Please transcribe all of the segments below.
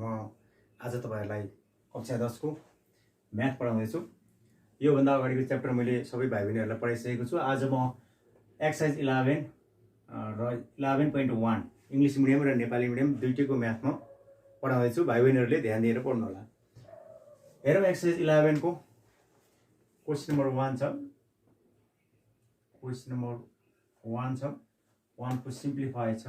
म आज तपाईहरुलाई कक्षा 10 को म्याथ पढाउँदैछु। यो भन्दा अगाडिको च्याप्टर मैले सबै भाइ बहिनीहरुलाई पढाइसकेको छु। आज म एक्सरसाइज 11 र 11.1 इंग्लिश मिडियम र नेपाली मिडियम दुईटैको म्याथमा पढाउँदैछु। भाइ बहिनीहरुले ध्यान दिएर पढ्नु होला। हेरौं एक्सरसाइज 11 को क्वेशन नम्बर 1 छ। क्वेशन नम्बर 1 छ। 1 को सिम्प्लिफाई छ।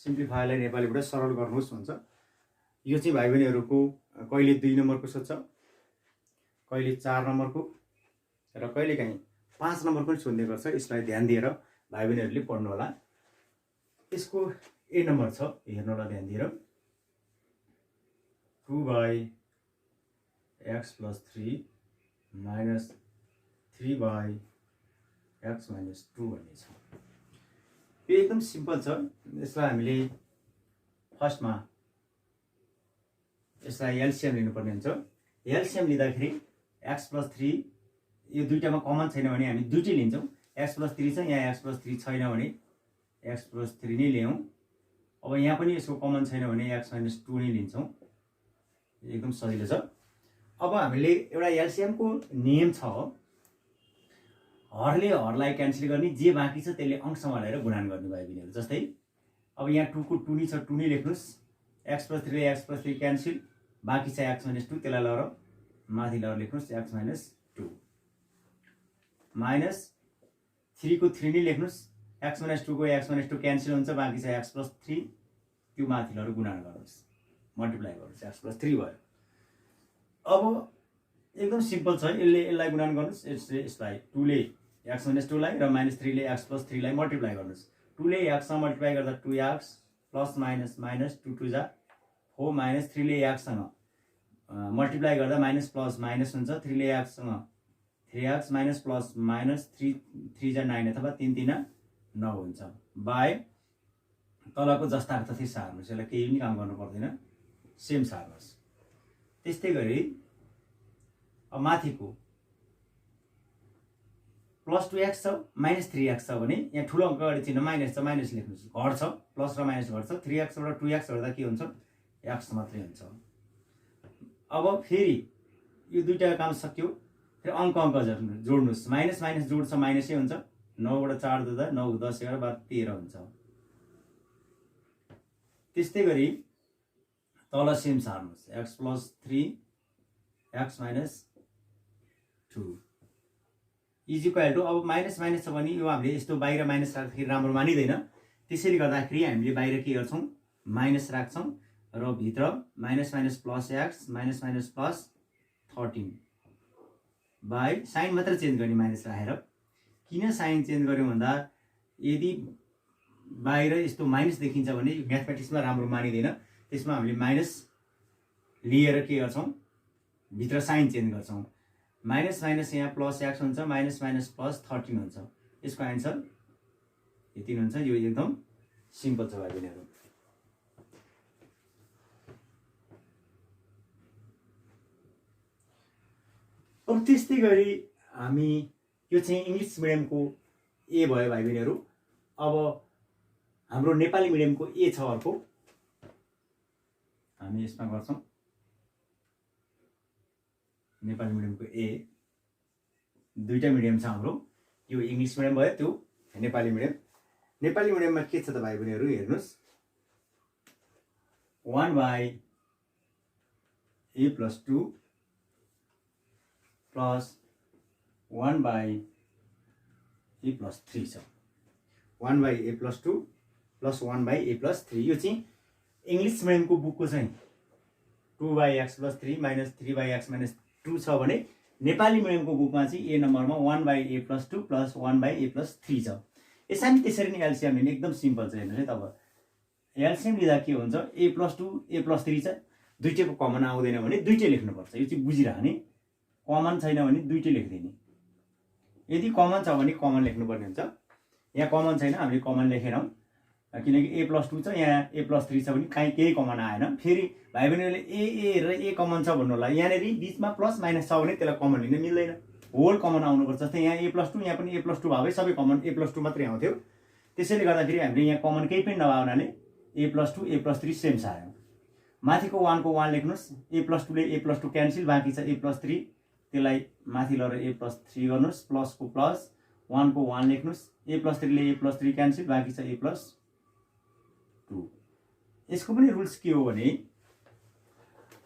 सिम्प्लिफाईलाई नेपालीबाट सरल गर्नुहोस् भन्छ। यो चाहिँ भाइ बहिनीहरुको कहिले 2 नम्बरको सोध्छ, कहिले 4 नम्बरको र कहिले काहीँ 5 नम्बरको पनि सोध्ने गर्छ। यसलाई ध्यान दिएर भाइ बहिनीहरुले पढ्नु होला। यसको ए नम्बर छ, हेर्नु होला ध्यान दिएर। 2/x + 3 - 3/x - 2 भन्ने छ। यो एकदम सिम्पल छ। यसलाई हामीले फर्स्टमा यसलाई एलसीएम लिनुपर्ने हुन्छ। एलसीएम लिँदाखेरि x + 3 यो दुईटामा कमन छैन भने हामी दुईटै लिन्छौँ। x + 3 छ, यहाँ x + 3 छैन भने x + 3 नै ल्याउँ। अब यहाँ पनि यसको कमन छैन भने x - 2 नै लिन्छौँ। एकदम सजिलो छ। अब हामीले एउटा एलसीएम को नियम छ, हरले हरलाई क्यान्सल गर्ने, जे बाँकी छ त्यसले अंशमा हालेर गुणन गर्ने भाइ बहिनीहरु। जस्तै अब यहाँ 2 को 2 नै छ, 2 नै लेख्नुस्। x + 3 ले x + 3 क्यान्सल, बाँकी छ x - 2, त्यसलाई लएर माथि लएर लेख्नुस् x - 2 माइनस 3 को 3 नै लेख्नुस्। x - 2 को x - 2 क्यान्सल हुन्छ, बाँकी छ x + 3, त्यो माथि लएर गुणन गर्नुस्, मल्टिप्लाई गर्नुस्, x + 3 भयो। अब एकदम सिम्पल छ। यसलाई गुणन गर्नुस्। यसलाई 2 ले x - 2 लाई र -3 ले x + 3 लाई मल्टिप्लाई गर्नुस्। 2 ले x सँग मल्टिप्लाई गर्दा 2x प्लस माइनस माइनस 2 2 जा 4 -3 ले x सँग मल्टिप्लाई गर्दा माइनस प्लस माइनस हुन्छ। 3 ले x सँग 3x माइनस प्लस माइनस 3 3 जा 9 अथवा 3 3 9 हुन्छ। बाइ तलको जस्ता तथै सार्नुस्। यसलाई केही पनि काम गर्नु पर्दैन, सेम सार्नुस्। त्यस्तै गरी अब माथिको +2x छ, -3x छ भने यहाँ ठुलो अङ्क अगाडि चिन्ह माइनस छ, माइनस लेख्नुस्। घट्छ, प्लस र माइनस घट्छ। 3x बाट 2x घट्दा के हुन्छ? x मात्रै हुन्छ। अब फेरि यो दुईटा काम सक्यो। फेरि अङ्क जोड्नुस्। माइनस माइनस जोड्छ माइनसै हुन्छ। 9 बाट 4 जोड्दा 9 10 11 12 13 हुन्छ। त्यस्तै गरी तल सेम सार्नुस्। x + 3 x - 2 is equal to, अब माइनस माइनस छ भने यो हामीले यस्तो बाहिर माइनस राख्दाखेरि राम्रो मानिदैन। त्यसैले गर्दाखेरि हामीले बाहिर के गर्छौँ? माइनस राख्छौँ र भित्र minus minus plus x minus minus plus 13 by sign मात्र चेन्ज गर्ने माइनस राखेर। किन साइन चेन्ज गर्यौँ भन्दा यदि बाहिर यस्तो माइनस देखिन्छ भने म्याथमेटिक्समा राम्रो मानिदैन। त्यसमा हामीले माइनस लिएर के गर्छौँ? भित्र साइन चेन्ज गर्छौँ। माइनस माइनस यहाँ प्लस x हुन्छ, माइनस माइनस प्लस 13 हुन्छ। यसको आन्सर यति हुन्छ। यो एकदम सिम्पल छ भाइ बहिनीहरु। अब त्यस्तै गरी हामी यो चाहिँ इंग्लिश मिडियमको ए भयो भाइ बहिनीहरु। अब हाम्रो नेपाली मिडियमको ए छ अर्को, हामी यसमा गर्छौं। नेपाली मिडियमको ए दुईटा मिडियम छ हाम्रो। यो इंग्लिश मिडियम भयो, त्यो नेपाली मिडियम। नेपाली मिडियममा के छ त भाइ बहिनीहरु, हेर्नुस्। 1/a + 2 प्लस 1/a + 3 छ। 1/a + 2 plus 1/a + 3। यो चाहिँ इंग्लिश मिडियमको बुकको चाहिँ 2/x + 3 - 3/x - 2 छ भने नेपाली मिडियमको बुकमा चाहिँ ए नम्बरमा 1/a + 2 प्लस 1/a + 3 छ। यसरी त्यसरी नै एलसीएम लिने एकदम सिम्पल छ। हेर्नुस् है, तब एलसीएम लिँदा के हुन्छ? a + 2 a + 3 छ। दुईटैको कमन आउँदैन भने दुईटै लेख्नुपर्छ। यो चाहिँ बुझिराख्ने। कमन छैन भने दुईटै लेख्दिने। यदि कमन छ भने कमन लेख्नुपर्ने हुन्छ। यहाँ कमन छैन, हामीले कमन लेखेनौं किनकि a + 2 छ, यहाँ a + 3 छ भने कहीँ केही कमन आएन। फेरि भाइ बहिनीहरुले ए र ए कमन छ भन्नु होला। यहाँनेरि बीचमा प्लस माइनस छ भने त्यसलाई कमन लिन मिल्दैन, होल कमन आउनुपर्छ। जस्तै यहाँ a + 2, यहाँ पनि a + 2 भए सबै कमन a + 2 मात्रै आउँथ्यो। त्यसैले गर्दाखेरि हामीले यहाँ कमन केही पनि नभए हुनाले a+2 a+3 सेम छ आयो। माथिको 1 को 1 लेख्नुस्, a+2 ले a+2 क्यान्सल, बाँकी छ a+3, त्यसलाई माथि लगेर a+3 गर्नुस्, प्लस को प्लस 1 को 1 लेख्नुस्, a+3 ले a+3 क्यान्सल, बाँकी छ a+2। यसको पनि रुल्स के हो भने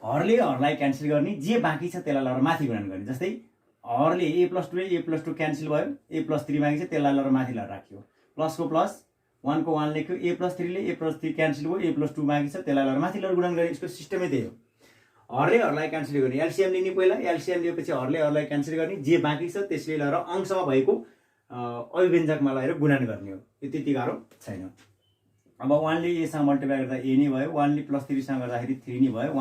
हरले हरलाई क्यान्सल गर्ने, जे बाँकी छ त्यसलाई लगेर माथि गुणन गर्ने। जस्तै हरले a+2 ले a+2 क्यान्सल भयो, a+3 बाँकी छ त्यसलाई लगेर माथि लगेर राख्यो, प्लस को प्लस 1 को 1 लेख्यो, a+3 ले a+3 क्यान्सल भयो, a+2 बाँकी छ त्यसलाई लगेर माथि लगेर गुणन गर्ने। यसको सिस्टमै त्यही हो। हरले हरलाई क्यान्सल गर्ने, एलसीएम लिने, पहिला एलसीएम लिएपछि हरले हरलाई क्यान्सल गर्ने, जे बाँकी छ त्यसले लगेर अंशमा भएको अभिव्यञ्जकमा लगेर गुणन गर्ने हो। यो त्यति गाह्रो छैन। अब 1 ले a सँग मल्टिप्लाई गर्दा a नै भयो, 1 ले +3 सँग गर्दाखेरि 3 नै भयो,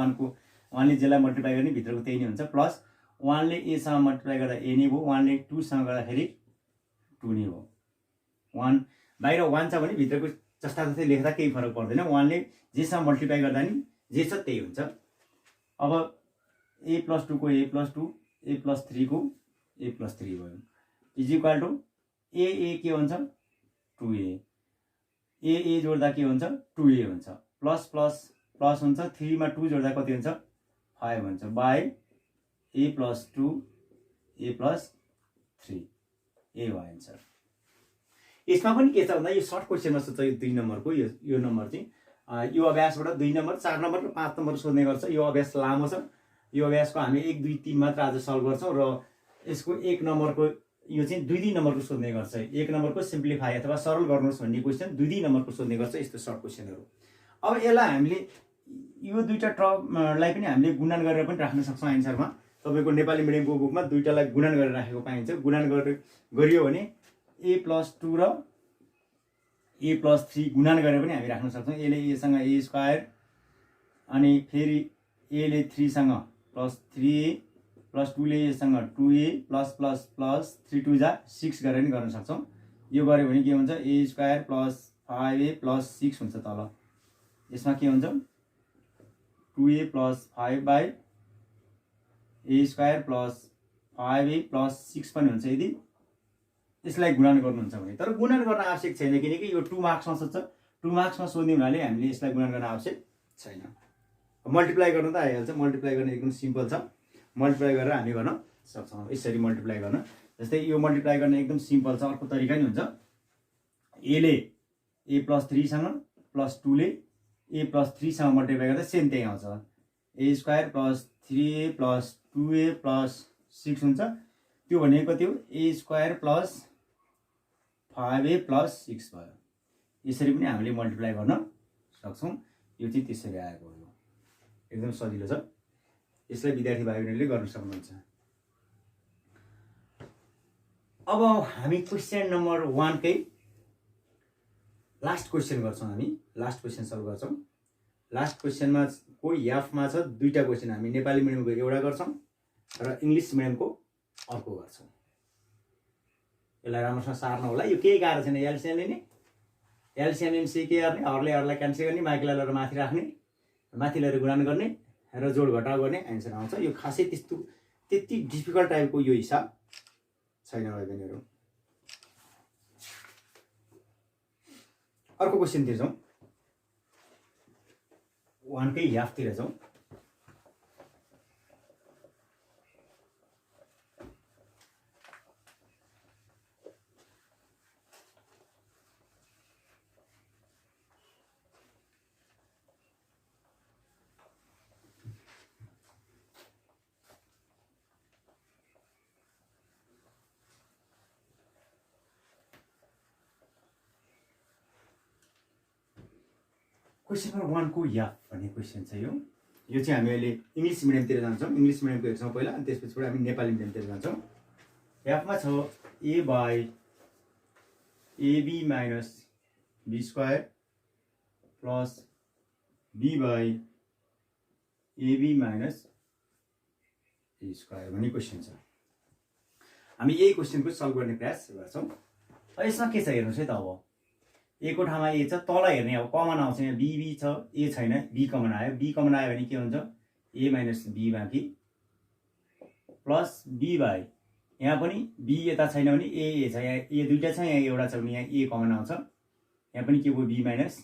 1 ले जसलाई मल्टिप्लाई गर्ने भित्रको त्यही नै हुन्छ, प्लस 1 ले a सँग मल्टिप्लाई गर्दा a नै भयो, 1 ले 2 सँग गर्दाखेरि 2 नै भयो। 1 बाहिर 1 छ भने भित्रको जस्तातस्तै लेख्दा केही फरक पर्दैन, 1 ले जेसँग मल्टिप्लाई गर्दा नि जे छ त्यही हुन्छ। अब a+2 को a+2, a+3 को a+3 भयो, इज इक्वल टु a के हुन्छ 2a, a जोड्दा के हुन्छ 2a हुन्छ, प्लस प्लस प्लस हुन्छ, 3 मा 2 जोड्दा कति हुन्छ 5 हुन्छ, बाई a+2 a+3 ए हो आन्सर। यसमा पनि के छ भन्दा यो सर्ट क्वेसनमा छ, यो 2 नम्बरको यो नम्बर चाहिँ यो अभ्यासबाट 2 नम्बर 4 नम्बर र 5 नम्बर सोध्ने गर्छ। यो अभ्यास लामो छ, यो अभ्यासको हामी 1 2 3 मात्र आज सल्भ गर्छौं र यसको 1 नम्बरको यो चाहिँ 2 नम्बरको सोध्ने गर्छ। 1 नम्बरको सिम्प्लिफाई अथवा सरल गर्नुहोस् भन्ने क्वेसन 2 नम्बरको सोध्ने गर्छ यस्तो सर्ट क्वेसनहरु। अब यसलाई हामीले यो दुईटा टर्मलाई पनि हामीले गुणन गरेर पनि राख्न सक्छौं आन्सरमा। तपाईको नेपाली मिडियमको बुकमा दुईटालाई गुणन गरेर राखेको पाइन्छ। गुणन गरियो भने a+2 र a+3 गुणन गरेर पनि हामी राख्न सक्छौं। a ले a सँग a² अनि फेरि a ले 3 सँग +3a +2 ले a सँग 2a प्लस प्लस प्लस 3 2 जा 6 गरेर पनि गर्न सक्छौं। यो गर्यो भने के हुन्छ a² + 5a + 6 हुन्छ तल। यसमा के हुन्छ 2a + 5/a² + 5a + 6 पनि हुन्छ यदि यसलाई गुणन गर्नुहुन्छ भने। तर गुणन गर्न आवश्यक छैन किनकि यो 2 मार्क्समा सोध्छ। 2 मार्क्समा सोध्ने हुनाले हामीले यसलाई गुणन गर्न आवश्यक छैन। मल्टिप्लाई गर्न त आइहाल्छ। मल्टिप्लाई गर्न एकदम सिम्पल छ। मल्टिप्लाई गरेर हामी गर्न सक्छौं। यसरी मल्टिप्लाई गर्न, जस्तै यो मल्टिप्लाई गर्न एकदम सिम्पल छ। अर्को तरिका नि हुन्छ। a ले a+3 सँग +2 ले a+3 सँग मल्टिप्लाई गर्दा सेम त्यही आउँछ। a² + 3a + 2a + 6 हुन्छ। त्यो भनेको कति हो a² + 5a + 6 भयो। यसरी पनि हामीले मल्टिप्लाई गर्न सक्छौं। यो चाहिँ त्यसरी आएको हो। एकदम सजिलो छ। यसलाई विद्यार्थी भाइबहरुले गर्न सक्नुहुन्छ। अब हामी क्वेशन नम्बर 1 कै लास्ट क्वेशन गर्छौं। हामी लास्ट क्वेशन सल्भ गर्छौं। लास्ट क्वेशनमा को एफ मा छ दुईटा क्वेशन। हामी नेपाली मिडियमको एउटा गर्छौं र इंग्लिश मिडियमको अर्को गर्छौं। यसलाई राम्रोसँग सार्नु होला। यो केही गाह्रो छैन। एलसीएम लिने, एलसीएम एमसी के गर्ने, हरले हरलाई क्यान्सल गर्ने, माथिलाई लगेर माथि राख्ने, माथि लगेर गुणन गर्ने र जोड घटाउ गर्ने आन्सर आउँछ। यो खासै त्यति डिफिकल्ट टाइपको यो हिसाब छैन भाइ बहिनीहरु। अर्को क्वेशन तिर जाउँ। 1 कै हाफ तिर जाउँ। क्वेशन नम्बर 1 को याफ भन्ने क्वेशन छ। यो चाहिँ हामी अहिले इंग्लिश मिडियमतिर जान्छौं। इंग्लिश मिडियमको हेर्छौं पहिला, अनि त्यसपछि हामी नेपाली मिडियमतिर जान्छौं। याफमा छ a/ab - b² + b/ab - a² भन्ने क्वेशन छ। हामी यही क्वेशनको सल्भ गर्ने प्रयास गर्छौं। यसमा के छ हेर्नुस् है त। अब a को ठाउँमा a छ, तल हेर्ने अब कमन आउँछ। यहाँ b छ, a छैन, b कमन आयो। b कमन आयो भने के हुन्छ a - b बाँकी प्लस b/ यहाँ पनि b यता छैन भने a छ, यहाँ a दुईटा छ, यहाँ एउटा छ भने यहाँ a कमन आउँछ। यहाँ पनि के भयो b माइनस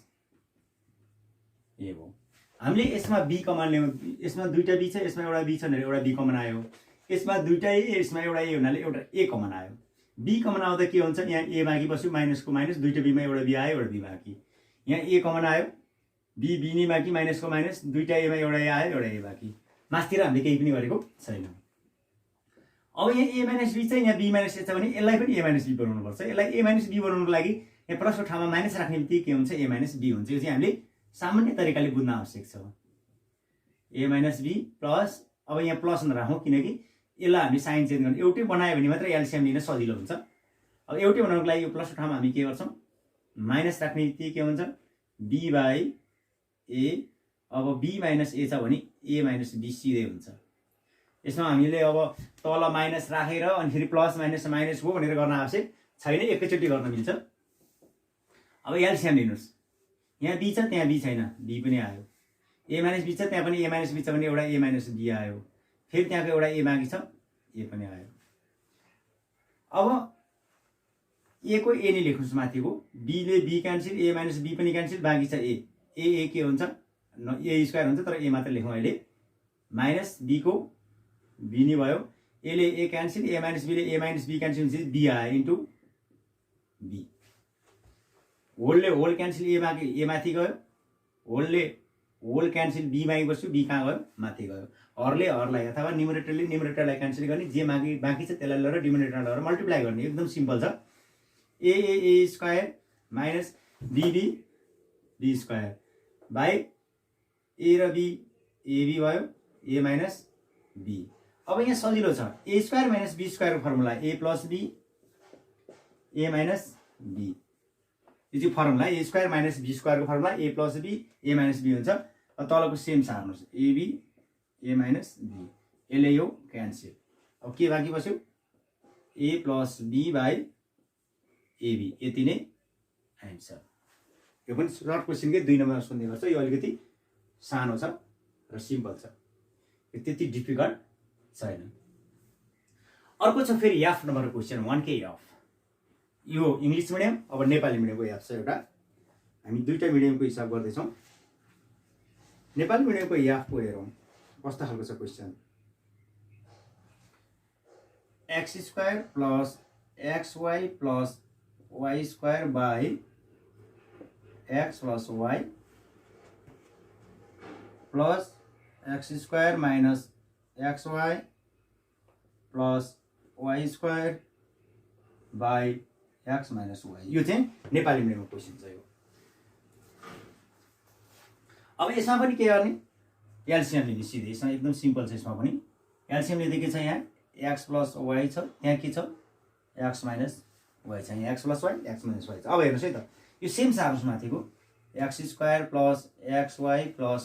a भयो। हामीले यसमा b कमन ल्यायौँ, यसमा दुईटा b छ, यसमा एउटा b छ भनेर एउटा b कमन आयो, यसमा दुईटा a यसमा एउटा a हुनाले एउटा a कमन आयो। b कमन आउँदा के हुन्छ, यहाँ a बाँकी बस्यो, माइनसको माइनस, दुईटा b मा एउटा b आयो, एउटा b बाँकी, यहाँ a कमन आयो, b नै बाँकी, माइनसको माइनस, दुईटा a मा एउटा a आयो, एउटा a बाँकी, मासतिर हामीले केही पनि गरेको छैन। अब यहाँ a माइनस b छ, यहाँ b माइनस a छ भने यसलाई पनि a माइनस b बनाउनुपर्छ। यसलाई a माइनस b बनाउनुको लागि यहाँ प्लसको ठाउँमा माइनस राख्ने बित्तिकै के हुन्छ, a माइनस b हुन्छ। यो चाहिँ हामीले सामान्य तरिकाले बुझ्न आवश्यक छ। a माइनस b प्लस, अब यहाँ प्लस नराखौँ किनकि यसलाई हामी साइन चेन्ज गर्नु, एउटै बनायो भने मात्र एलसिएम लिन सजिलो हुन्छ। अब एउटै बनाउनुको लागि यो प्लसको ठाउँमा हामी के गर्छौँ, माइनस राख्ने बित्तिकै के हुन्छ, b बाई a। अब b माइनस a छ भने a माइनस b सिधै हुन्छ। यसमा हामीले अब तल माइनस राखेर अनि फेरि प्लस माइनस माइनस हो भनेर गर्न आवश्यक छैन, एकैचोटि गर्न मिल्छ। अब एलसिएम लिनुहोस्, यहाँ b छ त्यहाँ b छैन, b पनि आयो, a माइनस b छ त्यहाँ पनि a माइनस b छ भने एउटा a माइनस b आयो, फेरि त्यहाँको एउटा a बाँकी छ, a पनि आयो। अब a को a नै लेख्नुहोस् माथिको, b ले b cancel, a minus b पनि क्यान्सिल, बाँकी छ a के हुन्छ, a स्क्वायर हुन्छ, तर a मात्र लेखौँ अहिले, माइनस b को b नै भयो, a ले a cancel, a minus b ले a माइनस b क्यान्सिल हुन्छ, b आयो इन्टु b, होलले होल क्यान्सिल, a बाँकी a माथि गयो, होलले होल क्यान्सिल, b बाँकी बस्यो, b कहाँ गयो, माथि गयो। हरले हरलाई अथवा न्युमरेटरले न्युमरेटरलाई क्यान्सिल गर्ने, जे बाँकी छ त्यसलाई लिएर डिनोमिनेटरमा लगेर मल्टिप्लाई गर्ने, एकदम सिम्पल छ। a square minus b square by a र b, ab भयो, a माइनस b। अब यहाँ सजिलो छ, a स्क्वायर माइनस b स्क्वायरको formula a plus b, a minus b, यो चाहिँ formula a square minus b स्क्वायरको formula a plus b, a minus b हुन्छ। तलको सेम सार्नुहोस्, ab a माइनस b, यसले यो क्यान्सिल, अब के बाँकी बस्यो, a plus b by ab, यति नै एन्सर। यो पनि सर्ट क्वेसनकै 2 नम्बरमा सोध्ने गर्छ, यो अलिकति सानो छ र सिम्पल छ, यो त्यति डिफिकल्ट छैन। अर्को छ फेरि एफ नम्बरको क्वेसन 1K एफ, यो इङ्ग्लिस मिडियम, अब नेपाली मिडियमको एफ छ एउटा, हामी दुईटा मिडियमको हिसाब गर्दैछौँ। नेपाली मिडियमको एफको हेरौँ कस्तो खालको छ question, x square plus xy plus y square by x plus y plus x square minus xy plus y square by x minus y, यो चाहिँ नेपाली मिडियमको क्वेसन छ यो। अब यसमा पनि के गर्ने, एलसिएम लिने सिधै, यसमा एकदम सिम्पल छ। यसमा पनि एलसिएम लिँदै के छ, यहाँ x प्लस y छ, त्यहाँ के छ, x माइनस y छ, यहाँ x plus y, x minus y छ। अब हेर्नुहोस् है त, यो सेम सार्नुहोस् माथिको, x square plus xy plus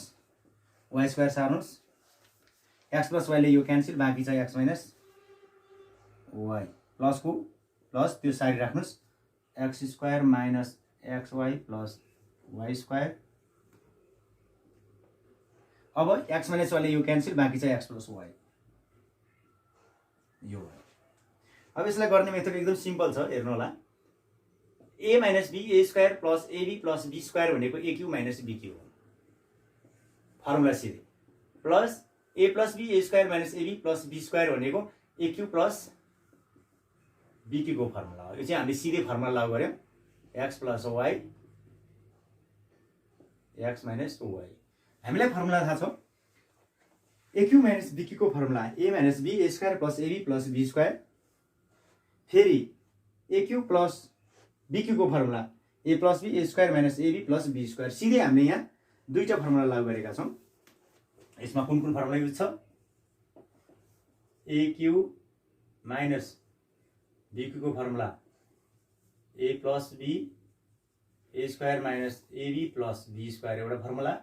y square सार्नुहोस्, x प्लस y ले यो क्यान्सिल, बाँकी छ x माइनस y, प्लसको प्लस त्यो साइड राख्नुहोस्, x square minus xy plus y square, अब x माइनस y ले यो क्यान्सिल, बाँकी छ x प्लस y, यो भयो। अब यसलाई गर्ने मेथड एकदम सिम्पल छ, हेर्नु होला, a minus b a square plus ab plus b square भनेको aq माइनस bq हो, फर्मुला सिधै, plus a plus b a square minus ab plus b square भनेको aq प्लस bq को फर्मुला हो। यो चाहिँ हामीले सिधै फर्मुला लागु गर्यौँ, x plus y x minus y। हामीलाई फर्मुला थाहा छ, aq माइनस bq को formula a minus b a square plus ab plus b square, फेरि aq प्लस bq को formula a plus b a square minus ab plus b square. सिधै हामीले यहाँ दुईटा फर्मुला लागु गरेका छौँ। यसमा कुन कुन फर्मुला युज छ, aq माइनस bq को formula a plus b a square minus ab plus b square एउटा फर्मुला,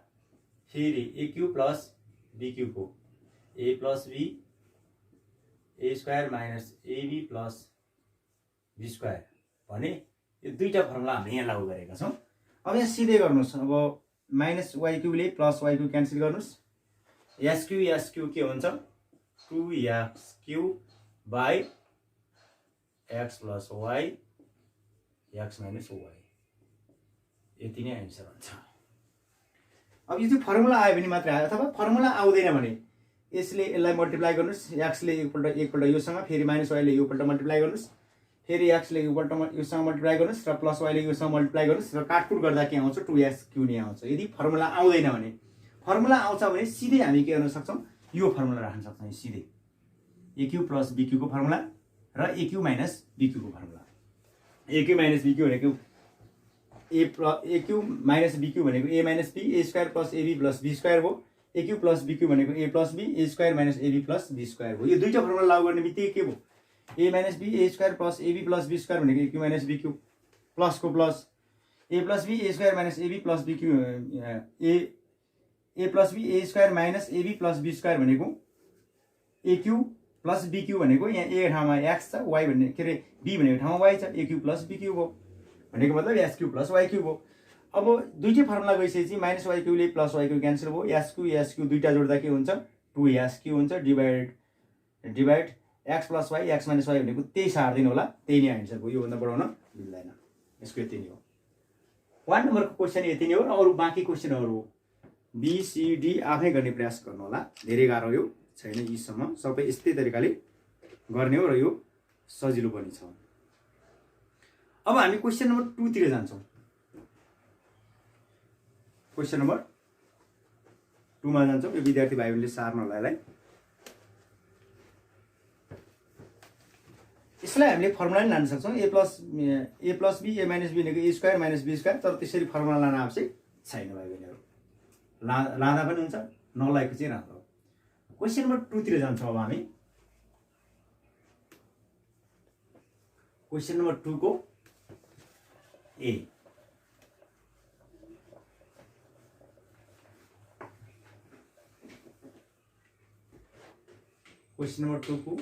फेरि aq प्लस bq को a plus b a square minus ab plus b square भने यो दुईटा फर्मुला हामीले यहाँ लागु गरेका छौँ। अब यहाँ सिधै गर्नुहोस्, अब माइनस वाई क्यूले प्लस वाई क्यू क्यान्सल गर्नुहोस्, एस क्यू के हुन्छ, 2x³ by x plus Y x minus Y, यति नै आन्सर हुन्छ। अब यो चाहिँ फर्मुला आयो भने मात्रै आयो, अथवा फर्मुला आउँदैन भने यसले यसलाई मल्टिप्लाई गर्नुहोस्, एक्सले एकपल्ट योसँग, फेरि माइनस वाइले योपल्ट मल्टिप्लाई गर्नुहोस्, फेरि एक्सले योपल्ट योसँग मल्टिप्लाई गर्नुहोस् र प्लस वाइले योसँग मल्टिप्लाई गर्नुहोस् र काटकुट गर्दा के आउँछ 2x क्यू नै आउँछ। यदि फर्मुला आउँदैन भने, फर्मुला आउँछ भने सिधै हामी के गर्न सक्छौँ, यो फर्मुला राख्न सक्छौँ सिधै, AQ प्लस BQ को फर्मुला र AQ माइनस BQ को फर्मुला। AQ माइनस BQ भनेको AQ माइनस BQ भनेको A minus B A square plus AB plus B square हो। AQ प्लस BQ भनेको A plus B A square minus AB plus B square हो। यो दुईटा formula लागू गर्ने बित्तिकै के भयो, A minus B A square plus AB plus B square भनेको AQ माइनस BQ प्लस को plus A plus B A square minus AB plus BQ A plus B A square minus AB plus B square भनेको AQ plus BQ भनेको यहाँ A ठाउँमा x छ, y भन्ने के अरे B भनेको ठाउँमा y छ, AQ प्लस BQ भयो भनेको मतलब SQ प्लस YQ भयो। अब दुईटै फर्मुला गइसकेपछि माइनस YQ ले प्लस YQ क्यान्सल भयो, SQ दुईटा जोड्दा के हुन्छ 2SQ हुन्छ, divide x plus y x minus y भनेको त्यही सार्दिनु होला, त्यही नै आन्सर भयो, योभन्दा बढाउन मिल्दैन। यसको यति नै हो। 1 नम्बरको क्वेसन यति नै हो। अरू बाँकी क्वेसनहरू B C D आफै गर्ने प्रयास गर्नु होला, धेरै गाह्रो यो छैन, यीसम्म सबै यस्तै तरिकाले गर्ने हो र यो सजिलो पनि छ। अब हामी क्वेसन नम्बर 2 तिर जान्छौँ। क्वेसन नम्बर 2 मा जान्छौँ। यो विद्यार्थी भाइ बहिनीले सार्नु होला यसलाई। यसलाई हामीले फर्मुला नि लान सक्छौँ, A plus B A minus B भनेको A square minus B square, तर त्यसरी फर्मुला लान आवश्यक छैन भाइ बहिनीहरू, लाँदा पनि हुन्छ, नलाएको चाहिँ राम्रो। क्वेसन नम्बर 2 तिर जान्छौँ। अब हामी क्वेसन नम्बर 2 को A। क्वेसन नम्बर 2 को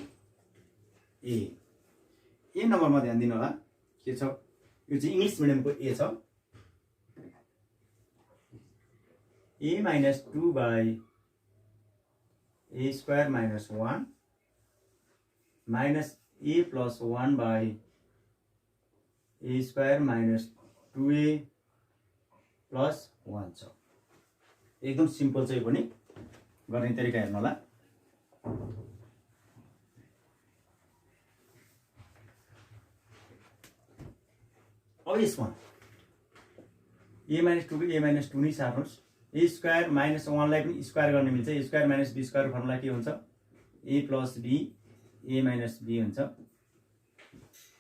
ए नम्बरमा ध्यान दिनु होला, के छ यो चाहिँ इंग्लिश मिडियमको A छ। A minus 2 by A square minus 1 minus A plus 1 by A square minus 2A plus 1 छ। एकदम सिम्पल चाहिँ पनि गर्ने तरिका हेर्नु होला। अब यसमा A माइनस 2 को A माइनस 2 नै सार्नुहोस्। A स्क्वायर माइनस 1 लाई पनि स्क्वायर गर्ने मिल्छ। A square minus B square formula के हुन्छ, A plus B A minus B हुन्छ।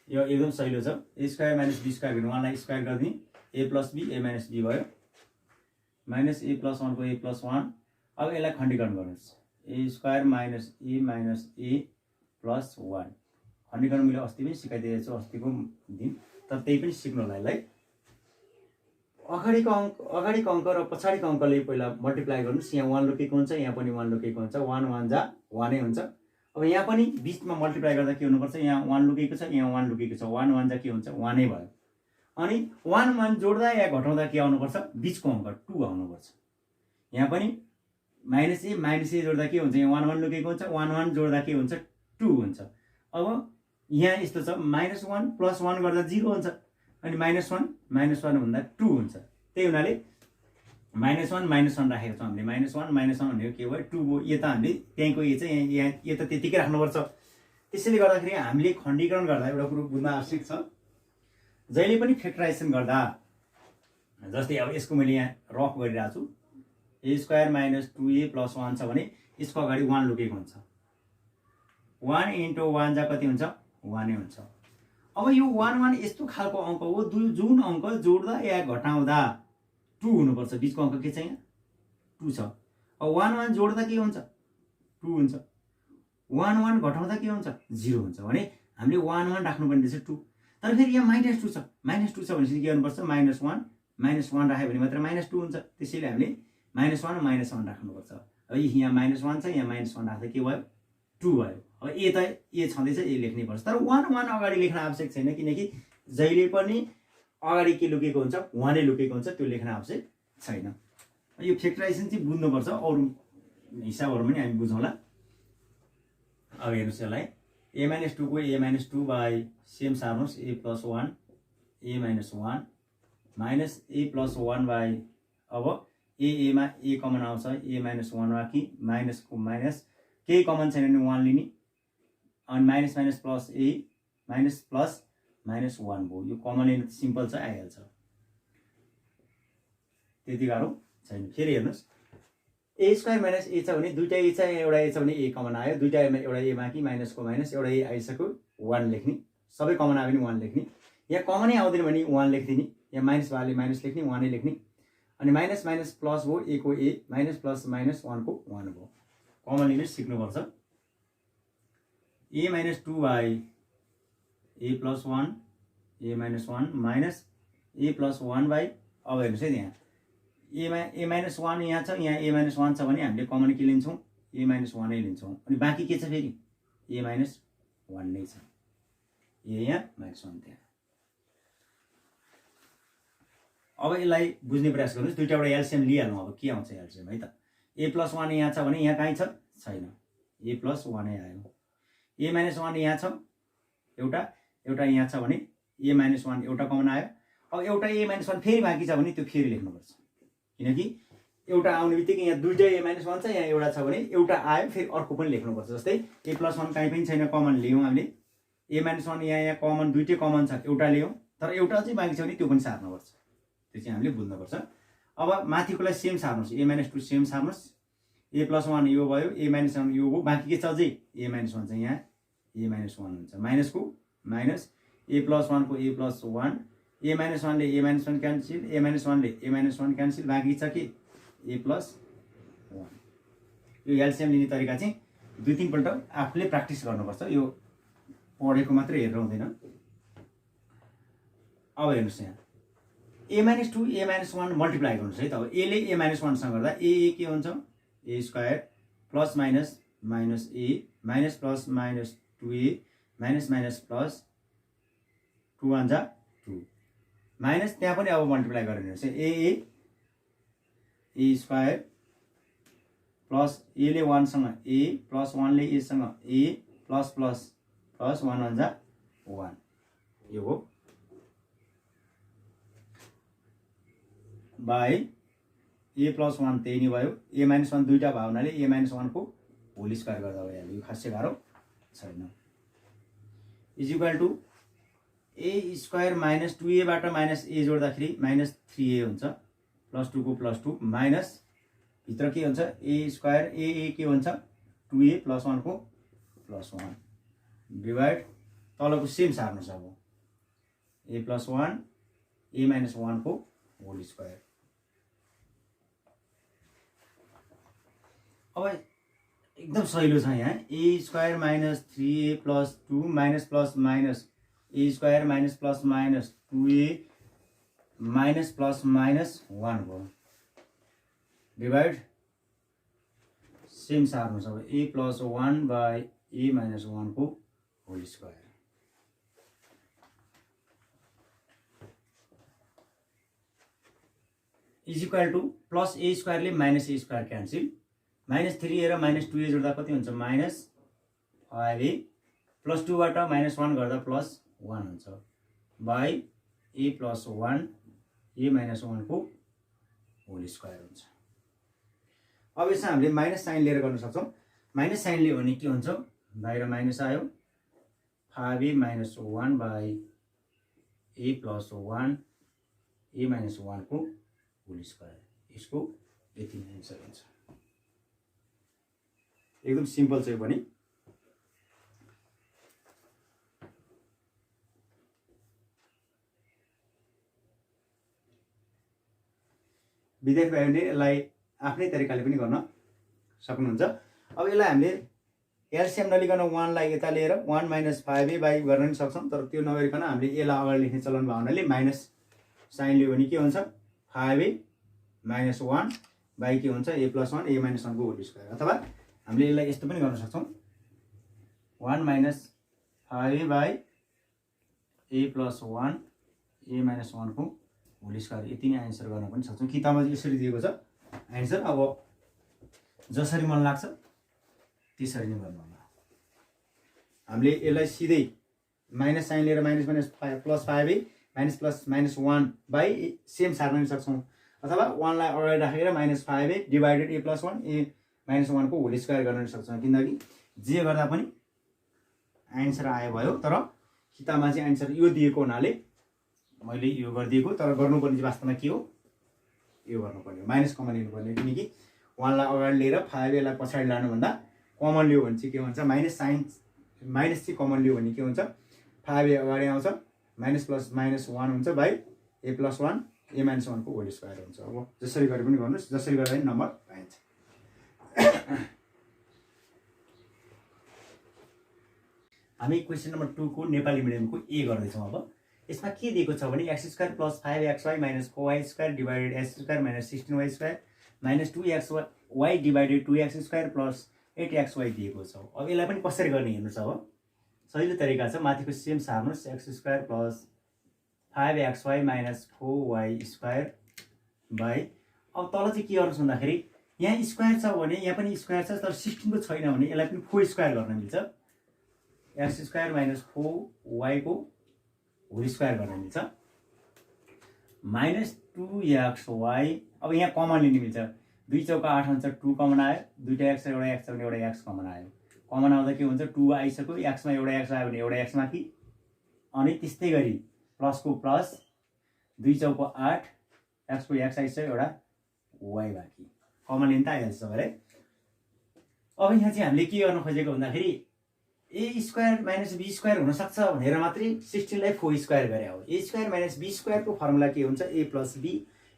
यो एकदम सजिलो छ। A square minus B square भने 1 लाई स्क्वायर गरिदिने, A plus B A minus B भयो, माइनस A प्लस 1 को A प्लस 1। अब यसलाई खण्डीकरण गर्नुहोस्, A square minus A plus 1। खण्डीकरण मैले अस्ति पनि सिकाइदिएको छु, अस्तिको दिन, तर त्यही पनि सिक्नु होला। यसलाई अगाडिको अङ्क र पछाडिको अङ्कले पहिला मल्टिप्लाई गर्नुहोस्। यहाँ 1 लुकेको हुन्छ, यहाँ पनि 1 लुकेको हुन्छ, 1 1 जा 1 नै हुन्छ। अब यहाँ पनि बीचमा मल्टिप्लाई गर्दा के हुनुपर्छ, यहाँ 1 लुकेको छ, यहाँ 1 लुकेको छ, 1 1 जा के हुन्छ 1 नै भयो। अनि 1 1 जोड्दा या घटाउँदा के आउनुपर्छ, बीचको अङ्क 2 आउनुपर्छ। यहाँ पनि माइनस ए जोड्दा के हुन्छ, यहाँ 1 1 लुकेको हुन्छ, 1 1 जोड्दा के हुन्छ 2 हुन्छ। अब यहाँ यस्तो छ, माइनस 1 प्लस 1 गर्दा 0 हुन्छ, अनि माइनस 1 भन्दा 2 हुन्छ। त्यही हुनाले माइनस 1 राखेको छौँ हामीले। माइनस 1 भनेको के भयो 2 भयो। यो त हामीले त्यहीँको यो चाहिँ यहाँ यो त त्यतिकै राख्नुपर्छ। त्यसैले गर्दाखेरि हामीले खण्डीकरण गर्दा एउटा कुरो बुझ्न आवश्यक छ, जहिले पनि फ्याक्टराइजेसन गर्दा, जस्तै अब यसको मैले यहाँ रफ गरिरहेको छु, A square minus 2A plus 1 छ भने यसको अगाडि 1 लुकेको हुन्छ, 1 इन्टु 1 जा कति हुन्छ 1 नै हुन्छ। अब यो 1 1 यस्तो खालको अङ्क हो जुन अङ्क जोड्दा या घटाउँदा 2 हुनुपर्छ। बीचको अङ्क के छ, यहाँ 2 छ। अब 1 1 जोड्दा के हुन्छ 2 हुन्छ, 1 1 घटाउँदा के हुन्छ 0 हुन्छ। भने हामीले 1 1 राख्नुपर्ने रहेछ 2, तर फेरि यहाँ माइनस 2 छ। माइनस 2 छ भनेपछि के गर्नुपर्छ, माइनस 1 राख्यो भने मात्र माइनस 2 हुन्छ। त्यसैले हामीले माइनस 1 राख्नुपर्छ। अब यहाँ माइनस 1 छ, यहाँ माइनस 1 राख्दा के भयो 2 भयो। अब ए त ए छँदैछ, ए लेख्नै पर्छ। तर 1 1 अगाडि लेख्न आवश्यक छैन, किनकि जहिले पनि अगाडि के लुकेको हुन्छ 1 नै लुकेको हुन्छ, त्यो लेख्न आवश्यक छैन। यो फ्याक्टराइजेसन चाहिँ बुझ्नुपर्छ, अरू हिसाबहरू पनि हामी बुझौँला। अब हेर्नुहोस् यसलाई, A माइनस 2 को A माइनस 2 बाई सेम सार्नुहोस्, A plus 1 A minus 1 minus A plus 1 by अब एमा ए कमन आउँछ ए माइनस 1 वा कि माइनसको माइनस केही कमन छैन भने 1 लिने अनि माइनस माइनस प्लस ए माइनस प्लस माइनस 1 भयो यो कमन लिन सिम्पल छ आइहाल्छ त्यति गाह्रो छैन फेरि हेर्नुस् ए स्क्वायर माइनस ए छ भने दुईटा ए छ एउटा ए छ भने ए कमन आयो दुईटा एउटा ए बाँकी माइनसको माइनस एउटा ए आइसक्यो 1 लेख्ने सबै कमन आयो भने 1 लेख्ने यहाँ कमनै आउँदैन भने 1 लेखिदिने यहाँ माइनस वाले माइनस लेख्ने 1 नै लेख्ने अनि माइनस माइनस प्लस भयो ए को ए माइनस प्लस माइनस 1 को 1 भयो कमन लिन सिक्नुपर्छ A minus 2 by A plus 1 A minus 1 minus A plus 1 by अब हेर्नुहोस् है यहाँ ए माइनस 1 यहाँ छ यहाँ ए माइनस 1 छ भने हामीले कमन के लिन्छौँ ए माइनस 1 नै लिन्छौँ अनि बाँकी के छ फेरि ए माइनस 1 नै छ ए यहाँ माइनस 1 त्यहाँ अब यसलाई बुझ्ने प्रयास गर्नुहोस् दुईवटा एलसिएम लिइहाल्नु अब के आउँछ एलसिएम है त ए प्लस 1 यहाँ छ भने यहाँ कहीँ छ छैन ए प्लस 1 नै आयो ए माइनस 1 यहाँ छ एउटा यहाँ छ भने ए माइनस 1 एउटा कमन आयो अब एउटा ए माइनस 1 फेरि बाँकी छ भने त्यो फेरि लेख्नुपर्छ किनकि एउटा आउने बित्तिकै यहाँ दुईटा ए माइनस 1 छ यहाँ एउटा छ भने एउटा आयो फेरि अर्को पनि लेख्नुपर्छ जस्तै ए प्लस 1 कहीँ पनि छैन कमन लियौँ हामीले ए माइनस 1 यहाँ कमन दुईटै कमन छ एउटा लियौँ तर एउटा चाहिँ बाँकी छ भने त्यो पनि सार्नुपर्छ त्यो चाहिँ हामीले बुझ्नुपर्छ अब माथिकोलाई सेम सार्नुहोस् ए माइनस 2 सेम सार्नुहोस् ए प्लस 1 यो भयो ए माइनस 1 यो भयो बाँकी के छ अझै ए माइनस 1 चाहिँ यहाँ ए माइनस 1 हुन्छ माइनसको माइनस ए प्लस 1 को ए प्लस 1 ए माइनस 1 ले ए माइनस 1 क्यान्सिल ए माइनस 1 ले ए माइनस 1 क्यान्सिल बाँकी छ कि ए प्लस 1 यो एलसिएम लिने तरिका चाहिँ 2-3 पल्ट आफूले प्र्याक्टिस गर्नुपर्छ यो पढेको मात्रै हेरेर हुँदैन अब हेर्नुहोस् यहाँ ए माइनस 2 ए माइनस 1 मल्टिप्लाई गर्नुहोस् है त अब ए ले ए माइनस 1 सँग गर्दा ए के हुन्छ A square plus minus minus A minus plus minus 2a minus minus plus 2 1 जा 2 माइनस त्यहाँ पनि अब मल्टिप्लाई गरेर हेर्नुहोस् ए स्क्वायर प्लस ए ले 1 सँग ए प्लस 1 ले ए सँग ए प्लस प्लस प्लस 1 1 जा 1 यो हो बाई ए प्लस 1 त्यही नै भयो ए माइनस 1 दुईटा भयो हुनाले ए माइनस 1 को होल स्क्वायर गर्दा भइहाल्यो यो खासै गाह्रो छैन is equal to a square minus 2a बाट माइनस ए जोड्दाखेरि माइनस 3a हुन्छ प्लस 2 को प्लस 2 माइनस भित्र के हुन्छ ए स्क्वायर ए के हुन्छ 2a प्लस 1 को प्लस 1 डिभाइड तलको सेम सार्नुहोस् अब ए प्लस 1 ए माइनस 1 को होल स्क्वायर अब एकदम सहिलो छ यहाँ A square minus 3a plus 2 minus plus minus A square minus plus minus 2a minus plus minus 1 भयो डिभाइड सेम सार्नुहोस् अब A plus 1 by A minus 1 को whole square is equal to plus A स्क्वायरले minus A square cancel minus 3a र minus 2a जोड्दा कति हुन्छ minus 5a plus 2 बाट minus 1 गर्दा प्लस 1 हुन्छ by A plus 1 A minus 1 को होल स्क्वायर हुन्छ अब यसमा हामीले माइनस साइन लिएर गर्न सक्छौँ माइनस साइन लियो भने के हुन्छ बाहिर माइनस आयो 5a minus 1 by A plus 1 A minus 1 को होल स्क्वायर यसको यति नै आन्सर हुन्छ एकदम सिम्पल छ यो पनि विद्यार्थी भाइहरूले यसलाई आफ्नै तरिकाले पनि गर्न सक्नुहुन्छ अब यसलाई हामीले एलसिएम नलिकन 1 लाई यता लिएर 1 माइनस 5a बाई गर्न पनि सक्छौँ तर त्यो नगरिकन हामीले यसलाई अगाडि लेख्ने चलन भयो हुनाले माइनस साइन लियो भने के हुन्छ 5a माइनस 1 बाई के हुन्छ ए प्लस 1 ए माइनस 1 को होल स्क्वायर अथवा हामीले यसलाई यस्तो पनि गर्न सक्छौँ 1 minus 5a by A plus 1 A minus 1 को होल स्क्वायर यति नै आन्सर गर्न पनि सक्छौँ किताबमा यसरी दिएको छ आन्सर अब जसरी मन लाग्छ त्यसरी नै गर्नु होला हामीले यसलाई सिधै माइनस साइन लिएर minus minus plus 5a minus plus minus 1 by same सार्न पनि सक्छौँ अथवा 1 लाई अगाडि राखेर minus 5a divided a plus 1 a minus 1 को होल स्क्वायर गर्न सक्छौँ किनकि जे गर्दा पनि आन्सर आयो भयो तर किताबमा चाहिँ आन्सर यो दिएको हुनाले मैले यो गरिदिएको तर गर्नुपर्ने चाहिँ वास्तवमा के हो यो गर्नुपर्ने माइनस कमन लिनुपर्ने किनकि 1 लाई अगाडि लिएर 5a लाई पछाडि लानुभन्दा कमन लियो भने चाहिँ के हुन्छ माइनस साइन माइनस चाहिँ कमन लियो भने के हुन्छ 5a अगाडि आउँछ माइनस प्लस माइनस 1 हुन्छ by a plus 1 a minus 1 को होल स्क्वायर हुन्छ अब जसरी गरे पनि गर्नुहोस् जसरी गर्दा पनि नम्बर पाइन्छ हामी क्वेसन नम्बर 2 को नेपाली मिडियमको ए गर्दैछौँ अब यसमा के दिएको छ भने x² plus 5xy minus 4y² divided x² minus 16y² minus 2xy divided 2x² plus 8xy दिएको छ अब यसलाई पनि कसरी गर्ने हेर्नुहोस् अब सजिलो तरिका छ माथिको सेम सार्नुहोस् x² plus 5xy minus 4y² by अब तल चाहिँ के गर्नुहोस् भन्दाखेरि यहाँ स्क्वायर छ भने यहाँ पनि स्क्वायर छ तर 16 को छैन भने यसलाई पनि 4 स्क्वायर गर्न मिल्छ x² माइनस 4y को होल स्क्वायर गर्न मिल्छ माइनस 2xy अब यहाँ कमन लिन मिल्छ 2 चौका 8 हुन्छ 2 कमन आयो दुईटा x एउटा x भने एउटा x कमन आयो कमन आउँदा के हुन्छ 2 आइसक्यो x मा एउटा x आयो भने एउटा x माथि अनि त्यस्तै गरी प्लस को प्लस 2 चौका 8 x को x आइसक्यो एउटा y बाँकी कमन लिन त आइहाल्छ सबैलाई अब यहाँ चाहिँ हामीले के गर्न खोजेको भन्दाखेरि a² माइनस b² हुन सक्छ भनेर मात्रै 16 लाई 4 स्क्वायर गरे हो a² माइनस b² को फर्मुला के हुन्छ a plus b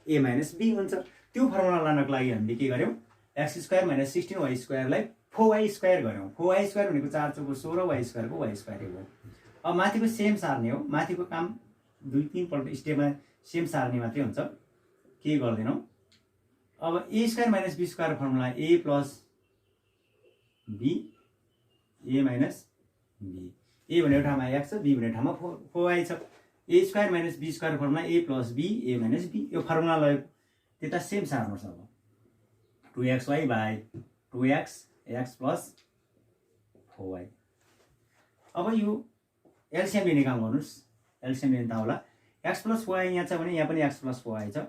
a minus b हुन्छ त्यो फर्मुला लानको लागि हामीले के गर्यौं x² माइनस 16y² लाई 4y² गर्यौं 4y² भनेको 4 चौको 16 y² को y² हो अब माथिको सेम सार्ने हो माथिको काम 2-3 पल्ट स्टेपमा सेम सार्ने मात्रै हुन्छ के गर्दैनौ अब a² minus b² formula a plus b a minus b a भन्ने ठाउँमा x छ b भन्ने ठाउँमा 4y छ a² minus b² formula a plus b a minus b यो फर्मुला लयो त्यता सेम सार्नुहोस् अब 2xy by 2x x plus 4y अब यो एलसीएम लिने काम गर्नुहोस् एलसीएम लिन त होला x प्लस 4y यहाँ छ भने यहाँ पनि x प्लस 4y छ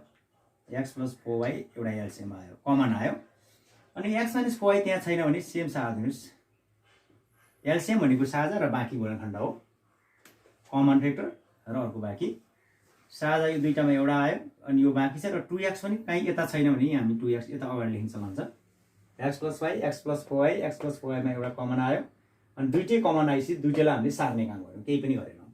x प्लस 4y एउटा एलसीएम आयो कमन आयो अनि x माइनस 4y त्यहाँ छैन भने सेम सार्दिनुस् एलसीएम भनेको साझा र बाँकी गुणनखण्ड हो कमन फ्याक्टर र अर्को बाँकी साझा यो दुईटामा एउटा आयो अनि यो बाँकी छ र 2x पनि कहीँ यता छैन भने हामी 2x यता अगाडि लेखिन्छ भन्छ x plus y x plus 4y x plus 4y मा एउटा कमन आयो अनि दुईटै कमन आएपछि दुईटैलाई हामीले सार्ने काम गर्यौं केही पनि गरेनौं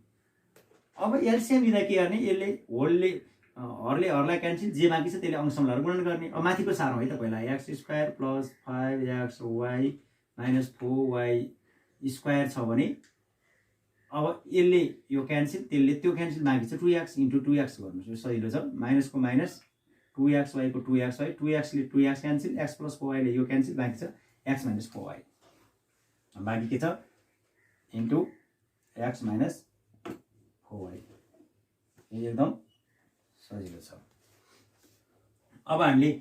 अब एलसीएम लिँदा के गर्ने यसले होलले हरलाई क्यान्सल जे बाँकी छ त्यसले अंशमलाई गुणन गर्ने अब माथिको सारौँ है त पहिला x² plus 5xy minus 4y² छ भने अब यसले यो क्यान्सल त्यसले त्यो क्यान्सल बाँकी छ 2x * 2x गर्नुस् यो सजिलो छ माइनस को माइनस 2xy को 2xy 2x ले 2x cancel x plus 4y ले यो क्यान्सल बाँकी छ x माइनस 4y बाँकी के छ इन्टु x माइनस 4y यो एकदम सजिलो छ अब हामीले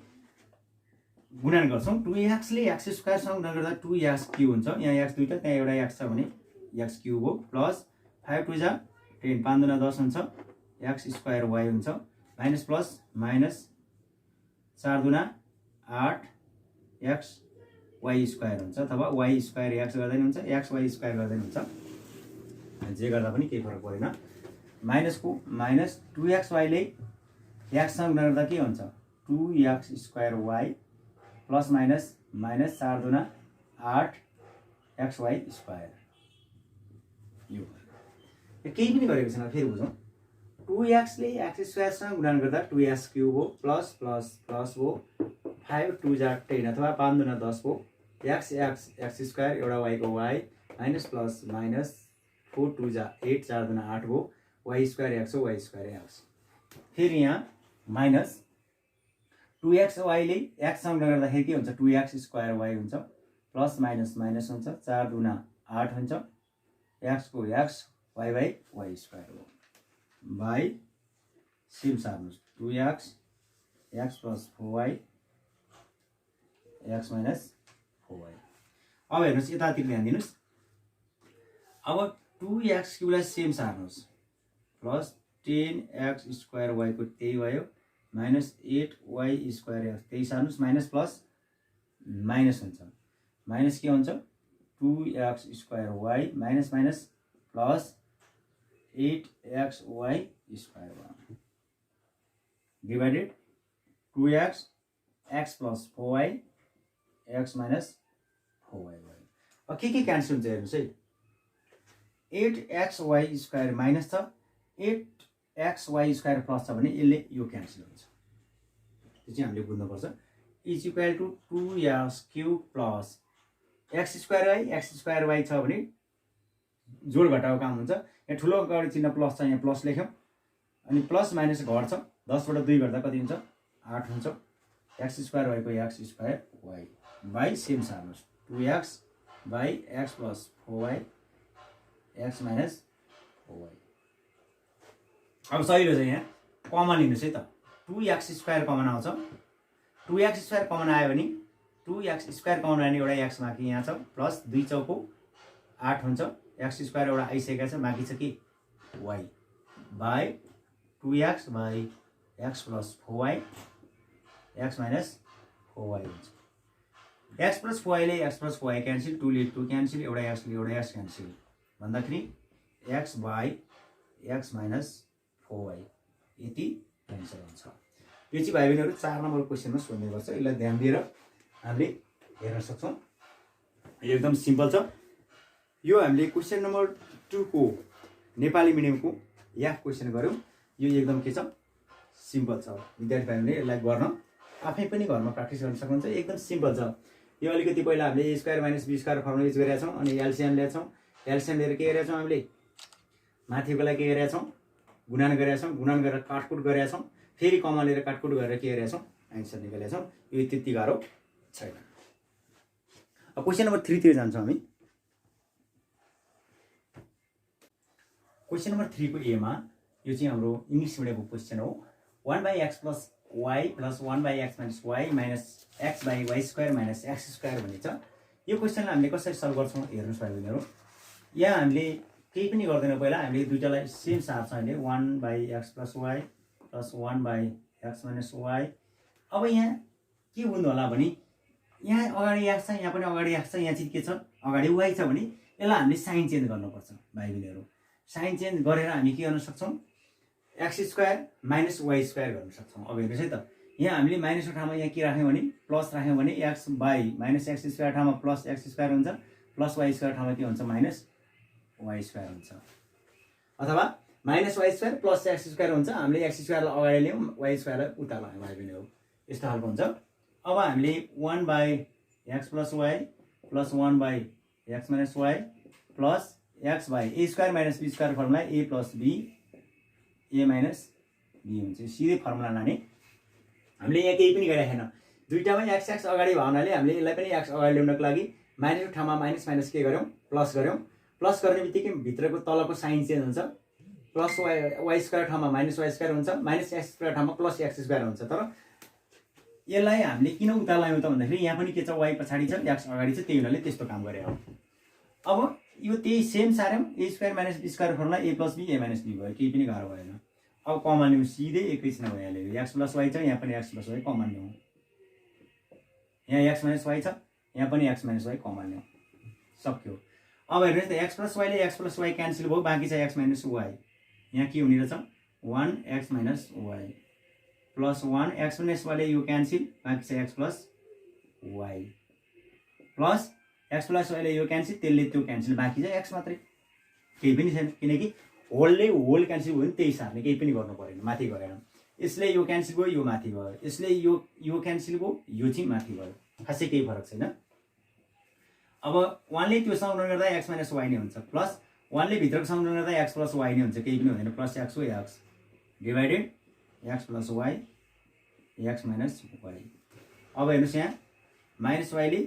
गुणन गर्छौं 2x ले x² सँग गुणन गर्दा 2x क्यूब हुन्छ यहाँ x दुईटा त्यहाँ एउटा x छ भने x क्यूब हो प्लस 5 2 जा 10 5 दुना 10 हुन्छ x² y हुन्छ माइनस प्लस माइनस 4 दुना 8 x y² हुन्छ अथवा y² x गर्दै हुन्छ x y² गर्दै हुन्छ जे गर्दा पनि केही फरक पर्दैन माइनस को माइनस 2xy ले x सँग गुणन गर्दा के हुन्छ 2x² y plus minus minus 4 दुना 8 xy² यो केही पनि गरेको छैन फेरि बुझौं 2x ले x² सँग गुणन गर्दा 2x क्यूब हो प्लस प्लस प्लस हो 5 2 जा 10 अथवा 5 दुना 10 हो x x² एउटा y को y माइनस प्लस माइनस 4 2 जा 8 4 दुना 8 हो y² x हो y² x फेरि यहाँ माइनस 2xy ले x सँग गुणन गर्दाखेरि के हुन्छ 2x² y हुन्छ प्लस माइनस माइनस हुन्छ 4 दुना 8 हुन्छ x को x y बाई y² हो बाई सेम सार्नुहोस् 2x x plus 4y x minus 4y अब हेर्नुहोस् यतातिर ध्यान दिनुस् अब 2x क्यूब लाई सेम सार्नुहोस् प्लस 10x² को त्यही भयो माइनस 8y² त्यही सार्नुहोस् माइनस प्लस माइनस हुन्छ माइनस के हुन्छ 2x² minus minus plus 8xy² divided 2x x plus 4y x minus 4y भयो। अब के क्यान्सल हुन्छ हेर्नुहोस् है 8xy² माइनस छ 8xy² प्लस छ भने यसले यो क्यान्सल हुन्छ त्यो चाहिँ हामीले बुझ्नुपर्छ is equal to 2x³ plus x²y छ भने जोड घटाको काम हुन्छ। यहाँ ठुलो अगाडि चिन्ह प्लस छ यहाँ प्लस लेख्यौँ अनि प्लस माइनस घट्छ 10 बाट 2 गर्दा कति हुन्छ 8 हुन्छ x² को x² बाई सेम सार्नुहोस् 2x by x plus 4y x minus 4y। अब सहिलो छ यहाँ कमन लिनुहोस् है त 2x² कमन आउँछ 2x² कमन आयो भने 2x² कमन आयो भने एउटा x बाँकी यहाँ छ प्लस 2 चौको 8 हुन्छ x² एउटा आइसकेको छ बाँकी छ कि y by 2x by x plus 4y x minus 4y हुन्छ x प्लस 4y ले x प्लस 4y क्यान्सल 2 ले 2 क्यान्सल एउटा x ले एउटा x क्यान्सल भन्दाखेरि x by x minus 4y यति क्यान्सल हुन्छ। यो चाहिँ भाइ बहिनीहरू 4 नम्बर क्वेसनमा सोध्ने गर्छ यसलाई ध्यान दिएर हामीले हेर्न सक्छौँ। यो एकदम सिम्पल छ। यो हामीले क्वेसन नम्बर 2 को नेपाली मिडियमको याफ क्वेसन गऱ्यौँ। यो एकदम के छ सिम्पल छ विद्यार्थी भाइहरूले यसलाई गर्न आफै पनि घरमा प्र्याक्टिस गर्न सक्नुहुन्छ एकदम सिम्पल छ। यो अलिकति पहिला हामीले a² minus b² formula use गरेका छौँ अनि एलसिएम लिएका छौँ एलसिएम लिएर के गरेका छौँ हामीले माथिकोलाई के गरेका छौँ गुणन गरेका छौँ गुणन गरेर काटकुट गरेका छौँ फेरि कमन लिएर काटकुट गरेर के गरेका छौँ आन्सर निकालेका छौँ। यो त्यति गाह्रो छैन। अब क्वेसन नम्बर 3 तिर जान्छौँ हामी। क्वेसन नम्बर 3 को ए मा यो चाहिँ हाम्रो इंग्लिश मिडियमको क्वेसन हो 1/x plus y plus 1/x minus y minus x/y² minus x² भन्ने छ। यो क्वेसनलाई हामीले कसरी सल्भ गर्छौँ हेर्नुहोस् भाइ बहिनीहरू। यहाँ हामीले केही पनि गर्दैन पहिला हामीले दुईटालाई सेम सार्छौँ अहिले 1/x plus y plus 1/x minus y। अब यहाँ के बुझ्नु होला भने यहाँ अगाडि x छ यहाँ पनि अगाडि x छ यहाँ चाहिँ के छ अगाडि y छ भने यसलाई हामीले साइन चेन्ज गर्नुपर्छ भाइ बहिनीहरू। साइन चेन्ज गरेर हामी के गर्न सक्छौँ x² माइनस y² गर्न सक्छौँ। अब हेर्नुहोस् है त यहाँ हामीले माइनसको ठाउँमा यहाँ के राख्यौँ भने प्लस राख्यौँ भने x बाई माइनस x² ठाउँमा प्लस x² हुन्छ प्लस y² ठाउँमा के हुन्छ माइनस y² हुन्छ अथवा माइनस y² प्लस x² हुन्छ। हामीले x² लाई अगाडि ल्यायौँ y² लाई उता लाग्यौँ भाइ बहिनीहरू यस्तो खालको हुन्छ। अब हामीले 1/x plus y plus 1/x minus y plus x by a² minus b² formula a plus b a minus b हुन्छ सिधै फर्मुला लाने। हामीले यहाँ केही पनि गरेका छैन दुईटामै x अगाडि भयो हुनाले हामीले यसलाई पनि x अगाडि ल्याउनको लागि माइनसको ठाउँमा माइनस माइनस के गर्यौँ प्लस गर्यौँ। प्लस गर्ने बित्तिकै भित्रको तलको साइन चेन्ज हुन्छ प्लस y² ठाउँमा माइनस y² हुन्छ माइनस x² ठाउँमा प्लस x² हुन्छ। तर यसलाई हामीले किन उता ल्यायौँ त भन्दाखेरि यहाँ पनि के छ y पछाडि छ x अगाडि छ त्यही हुनाले त्यस्तो काम गरे हो। अब यो त्यही सेम सार्यौँ a² minus b² formula a plus b a minus b भयो केही पनि गाह्रो भएन। अब कमन लिउँ सिधै एकैछिन भइहाल्यो x प्लस y छ यहाँ पनि x प्लस y कमन लिउँ यहाँ x माइनस y छ यहाँ पनि x माइनस y कमन लिउँ सक्यो। अब हेर्नुहोस् त x प्लस y ले x प्लस y क्यान्सल भयो बाँकी छ x माइनस y यहाँ के हुने रहेछ 1x minus y plus 1x minus y ले यो क्यान्सल बाँकी छ x plus y plus x plus y ले यो क्यान्सल त्यसले त्यो क्यान्सल बाँकी छ x मात्रै केही पनि छैन किनकि होलले होल क्यान्सल भयो भने त्यही सार्ने केही पनि गर्नु परेन माथि गरेन। यसले यो क्यान्सल भयो यो माथि भयो यसले यो क्यान्सल भयो यो चाहिँ माथि भयो खासै केही फरक छैन। अब 1 ले त्यो सँगै गर्दा x माइनस y नै हुन्छ प्लस 1 ले भित्रको सँगै गर्दा x प्लस y नै हुन्छ केही पनि हुँदैन प्लस x हो x divided x plus y x minus y। अब हेर्नुहोस् यहाँ माइनस y ले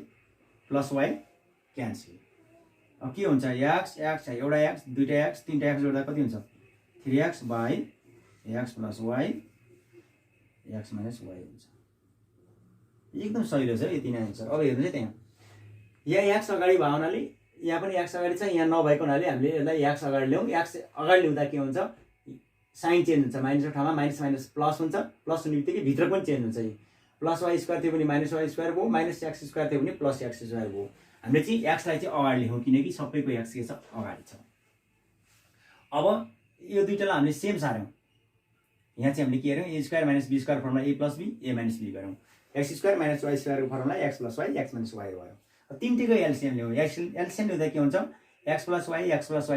प्लस y क्यान्सल अब के हुन्छ x एउटा x दुईटा x तीनटा x जोड्दा कति हुन्छ 3x by x plus y x minus y हुन्छ। एकदम सजिलो छ यति नै आन्सर। अब हेर्नुहोस् है त्यहाँ यहाँ x अगाडि भयो हुनाले यहाँ पनि x अगाडि छ यहाँ नभएको हुनाले हामीले यसलाई x अगाडि ल्याउँ x अगाडि ल्याउँदा के हुन्छ साइन चेन्ज हुन्छ, माइनसको ठाउँमा माइनस माइनस प्लस हुन्छ, प्लस हुने बित्तिकै भित्र पनि चेन्ज हुन्छ। प्लस वाई स्क्वायर थियो भने माइनस वाई स्क्वायर भयो, माइनस एक्स स्क्वायर थियो भने प्लस एक्स स्क्वायर भयो। हामीले चाहिँ एक्सलाई चाहिँ अगाडि लेखौँ किनकि सबैको एक्स के छ अगाडि छ। अब यो दुईटालाई हामीले सेम सार्यौँ। यहाँ चाहिँ हामीले के गर्यौँ, A square minus B square formula A plus B A minus B गऱ्यौँ। एक्स स्क्वायर माइनस वाई स्क्वायरको formula X plus Y X minus Y भयो। तिनटैको एलसिएम ल्याउँ। एलसिएम ल्याउँदा के हुन्छ, एक्स प्लस वाई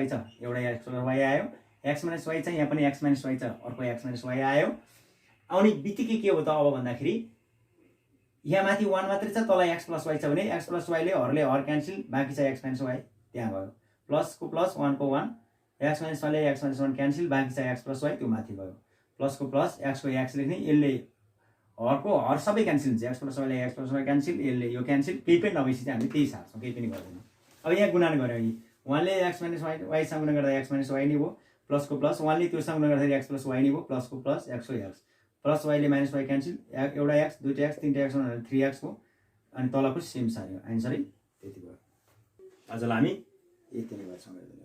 छ, एउटा एक्स प्लस वाई आयो, एक्स माइनस वाई छ, यहाँ पनि एक्स माइनस वाई छ, अर्को एक्स माइनस वाई आयो। आउने बित्तिकै के हो त अब भन्दाखेरि यहाँ माथि 1 मात्रै छ, तल एक्स प्लस वाई छ भने एक्स प्लस वाईले हर क्यान्सल, बाँकी छ एक्स माइनस वाई, त्यहाँ भयो। प्लसको प्लस 1 को 1, एक्स माइनस वाईले एक्स माइनस 1 क्यान्सल, बाँकी छ एक्स प्लस वाई, त्यो माथि भयो। प्लसको प्लस एक्सको एक्स लेख्ने, यसले हरको हर सबै क्यान्सल हुन्छ, एक्स प्लस वाईले एक्स प्लस वाई क्यान्सल, यसले यो क्यान्सल, केही पनि नभएपछि चाहिँ हामी त्यही सार्छौँ, केही पनि गर्दैनौँ। अब यहाँ गुणन गऱ्यौँ, 1ले एक्स माइनस वाईसँग गुणन गर्दा एक्स माइनस वाई नै भयो, प्लसको प्लस 1ले त्योसँग गुणन गर्दाखेरि एक्स प्लस वाई नै भयो, प्लसको प्लस एक्सको एक्स, प्लस वाईले माइनस वाई क्यान्सल, एउटा एक्स दुईवटा एक्स तिनवटा एक्स भन्दा 3x भयो, अनि तलको सेम सार्यो, आन्सरै त्यति भयो। आजलाई हामी यति नै गर्छौँ।